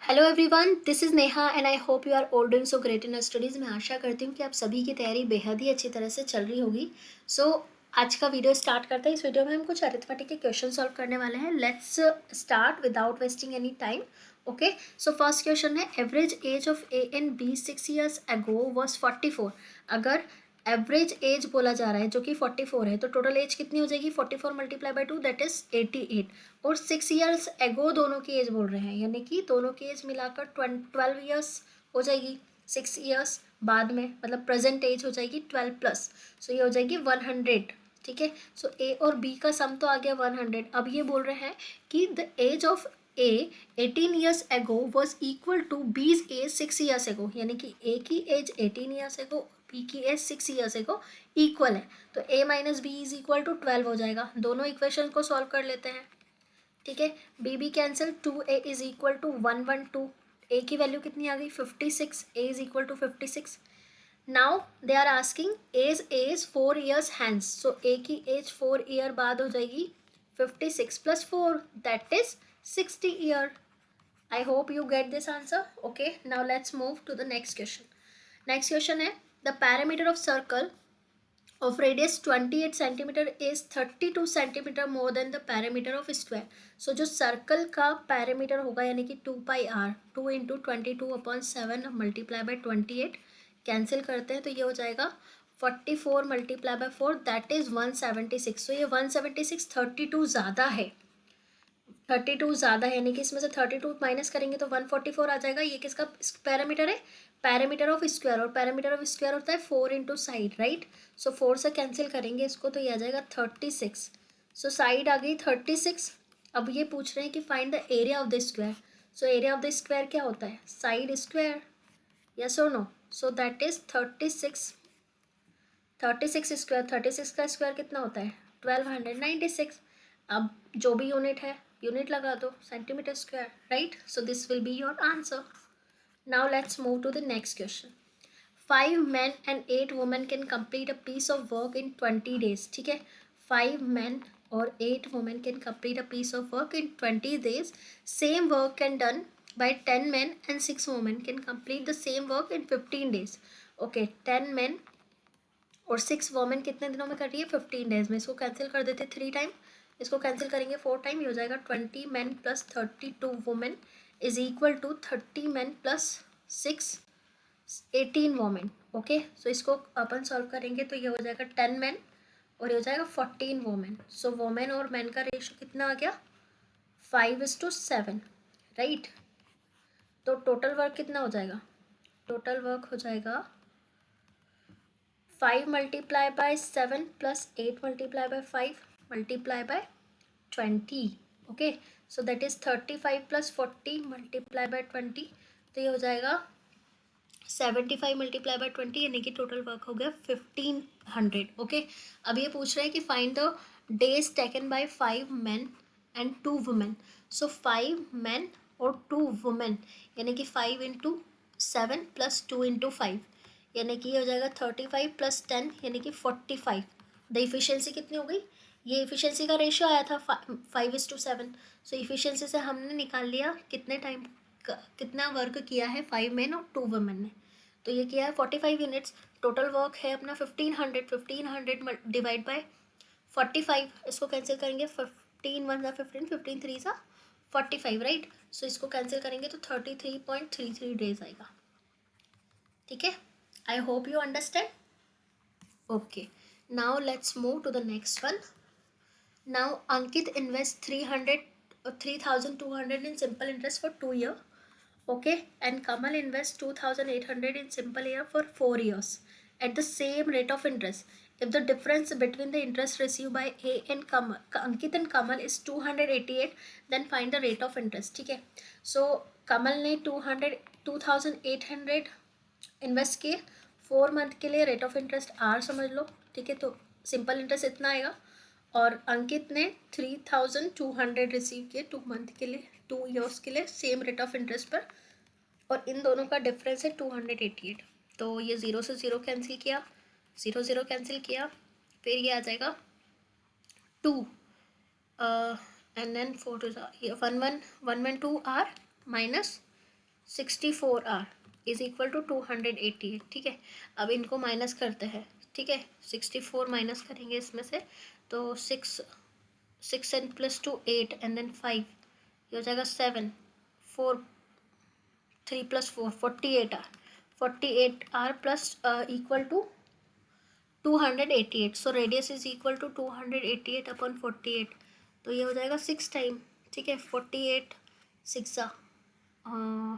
Hello everyone, this is Neha and I hope you are all doing so great in studies. मैं आशा करती हूँ कि आप सभी की तैयारी बेहद ही अच्छी तरह से चल रही होगी। सो आज का वीडियो स्टार्ट करते हैं। इस वीडियो में हम कुछ अरिथमेटिक के क्वेश्चन सॉल्व करने वाले हैं। Let's start without wasting any time. Okay, so first question है, average age of A and B 6 years ago was 44। अगर एवरेज एज बोला जा रहा है जो कि 44 है, तो टोटल एज कितनी हो जाएगी? 44 मल्टीप्लाई बाई 2 दैट इज 88। और 6 years एगो दोनों की एज बोल रहे हैं, यानी कि दोनों की एज मिलाकर 12 years हो जाएगी। 6 years बाद में मतलब प्रेजेंट एज हो जाएगी 12 प्लस, सो ये हो जाएगी 100। ठीक है, सो ए और बी का सम तो आ गया 100। अब ये बोल रहे हैं कि the age of A 18 years ago was equal to B's age 6 years ago, यानी कि ए की एज 18 years एगो, बी की एज 6 years एगो इक्वल है। तो A minus B is equal to 12 हो जाएगा। दोनों इक्वेशन को सॉल्व कर लेते हैं। ठीक है, B B cancel, 2a is equal to 112। A की वैल्यू कितनी आ गई? 56। A is equal to 56। Now they are asking age 4 years hence, so A की एज 4 year बाद हो जाएगी 56 plus 4 that is 60 year। I hope you get this answer. Okay, now let's move to the next question. Next question है, the perimeter of circle of radius 28 centimeter is 32 centimeter more than the perimeter of square. So जो circle का perimeter होगा यानी कि 2 pi r, 2 into 22/7 multiply by 28, cancel करते हैं तो ये हो जाएगा 44 multiply by 4 that is 176। so ये 176 32 ज़्यादा है, 32 ज़्यादा है, यानी कि इसमें से 32 माइनस करेंगे तो 144 आ जाएगा। ये किसका पैरामीटर है? पैरामीटर ऑफ स्क्वायर, और पैरामीटर ऑफ स्क्वायर होता है 4 इंटू साइड, राइट। सो 4 से कैंसिल करेंगे इसको तो ये आ जाएगा 36। सो साइड आ गई 36। अब ये पूछ रहे हैं कि find the area of the square. So area of the square क्या होता है? साइड स्क्वायर, यस और no? So that is 36। 36 square, 36 का स्क्वायर कितना होता है? 1296। अब जो भी यूनिट है यूनिट लगा दो, centimetre square, right. So this will be your answer. Now let's move to the next question. 5 men and 8 women can complete a piece of work in 20 days। ठीक है, 5 men और 8 women can complete a piece of work in 20 days। Same work can done by 10 men and 6 women can complete the same work in 15 days। Okay, 10 men और 6 women कितने दिनों में कर रही है? 15 days में। इसको कैंसिल कर देते 3 टाइम, इसको कैंसिल करेंगे 4 टाइम, ये हो जाएगा 20 men plus 32 women is equal to 30 men plus 6 18 women. Okay, so इसको अपन सॉल्व करेंगे तो ये हो जाएगा 10 men और ये हो जाएगा 14 वोमेन। सो वोमेन और मैन का रेशो कितना आ गया? 5:7, राइट। तो टोटल वर्क कितना हो जाएगा? टोटल वर्क हो जाएगा 5 multiply by 7 plus 8 multiply by 5 multiply by 20। Okay, so that is 35 plus 40 multiply by 20, तो ये हो जाएगा 75 मल्टीप्लाई बाय 20, यानी कि टोटल वर्क हो गया 1500। ओके, अब ये पूछ रहे हैं कि find the days taken by 5 men and 2 women। So 5 men और 2 women, यानी कि 5 इंटू 7 प्लस 2 इंटू 5, यानी कि ये हो जाएगा 35 प्लस 10 यानी कि 45। द इफिशियंसी कितनी हो गई? ये इफिशियंसी का रेशियो आया था 5:7। सो इफिशियंसी से हमने निकाल लिया कितने टाइम कितना वर्क किया है 5 men और 2 women ने, तो ये किया है 45 यूनिट्स। टोटल वर्क है अपना 1500। 1500 डिवाइड बाय 45, इसको कैंसिल करेंगे 15 1 15, 15 3 45, राइट। सो इसको कैंसिल करेंगे तो 33.33 डेज आएगा। ठीक है, I hope you understand. Okay, now let's move to the next one. Now Ankit invests 3,200 in simple interest for 2 years. Okay, and Kamal invests 2,800 in simple year for 4 years at the same rate of interest. If the difference between the interest received by A and Ankit and Kamal is 288, then find the rate of interest. ठीक है, so Kamal ने 2,800 invest किए 4 month के लिए, rate of interest are समझ लो। ठीक है, तो सिंपल इंटरेस्ट इतना आएगा। और अंकित ने 3,200 रिसीव किए 2 मंथ के लिए, 2 years के लिए सेम रेट ऑफ इंटरेस्ट पर, और इन दोनों का डिफरेंस है 288। तो ये 0 से 0 कैंसिल किया, 0 0 कैंसिल किया, फिर ये आ जाएगा 2 and then 4 1 1 1 1 2 R minus 64R is equal to 288, ठीक है। अब इनको माइनस करते हैं, ठीक है। 64 माइनस करेंगे इसमें से, तो 6 एंड प्लस 2 8 एंड देन 5, ये हो जाएगा 7, 4 3 plus 4 48R, 48R plus equal to 288। So radius is equal to 288 upon 48, तो ये हो जाएगा 6 टाइम, ठीक है। 48 6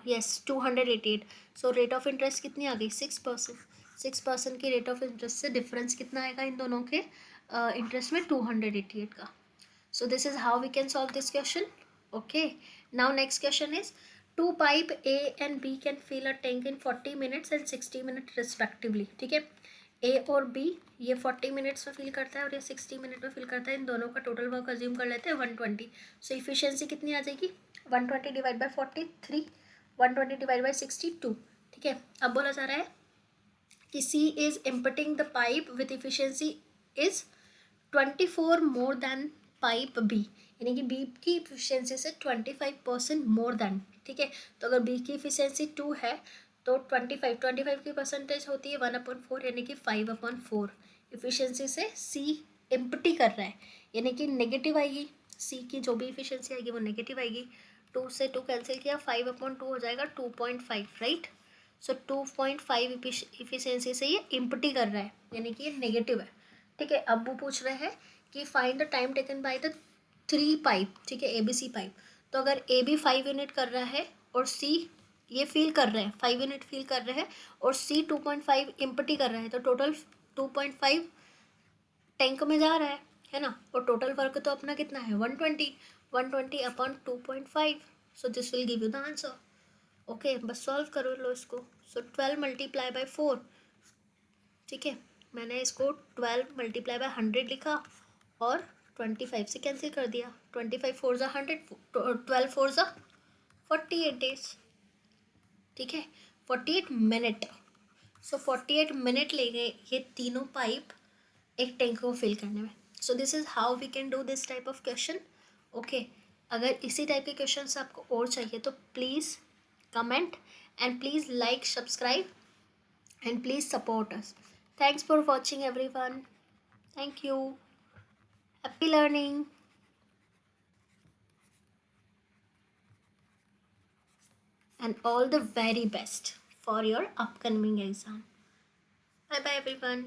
yes 288। So rate of interest कितनी आ गई? 6%। 6% की रेट ऑफ इंटरेस्ट से डिफरेंस कितना आएगा इन दोनों के इंटरेस्ट में? 288 का। So this is how we can solve this question. Okay. Now next question is, two pipe A and B can fill a tank in 40 minutes and 60 minutes respectively. ठीक है, A और B ये 40 minutes में fill करता है और ये 60 minute में फिल करता है। इन दोनों का टोटल वर्क अज्यूम कर लेते हैं 120। सो इफिशियंसी कितनी आ जाएगी? 120 डिवाइड बाई 40 3, 120 डिवाइड बाई 60 2। ठीक है, अब बोला जा रहा है कि C is emptying the pipe with efficiency is 24 more than pipe B, यानी कि बी की इफिशियंसी से 25% मोर देन। ठीक है, तो अगर बी की इफिशियंसी 2 है तो 25 की परसेंटेज होती है 1/4, यानी कि 5/4 इफिशियंसी से सी एम्प्टी कर रहा है, यानी कि नेगेटिव आएगी। सी की जो भी इफिशियंसी आएगी वो नेगेटिव आएगी। 2 से 2 कैंसिल किया, 5/2 हो जाएगा 2.5, राइट। सो 2.5 इफिशियंसी से ये एम्प्टी कर रहा है, यानी कि ये नेगेटिव है। ठीक है, अब वो पूछ रहे हैं कि find the time taken by the 3 pipe, ठीक है, ABC पाइप। तो अगर ए बी 5 यूनिट कर रहा है और सी ये फील कर रहे हैं, 5 यूनिट फील कर रहे हैं और सी 2.5 इम्पटी कर रहा है, तो टोटल 2.5 टैंक में जा रहा है ना। और टोटल वर्क तो अपना कितना है? 120 upon 2.5। So this will give you the answer. Okay, बस सॉल्व करो लो इसको। सो 12 मल्टीप्लाई बाई 4, ठीक है, मैंने इसको 12 मल्टीप्लाई बाय 100 लिखा और 25 से कैंसिल कर दिया। 25 4 ज़ा 100, 12 4 ज़ा 48 डेज, ठीक है, 48 मिनट। सो 48 मिनट ले गए ये तीनों पाइप एक टैंक को फिल करने में। So this is how we can do this type of question. Okay, अगर इसी टाइप के क्वेश्चन आपको और चाहिए तो please comment and please like subscribe and please support us. Thanks for watching everyone. Thank you. Happy learning. And all the very best for your upcoming exam. Bye bye everyone.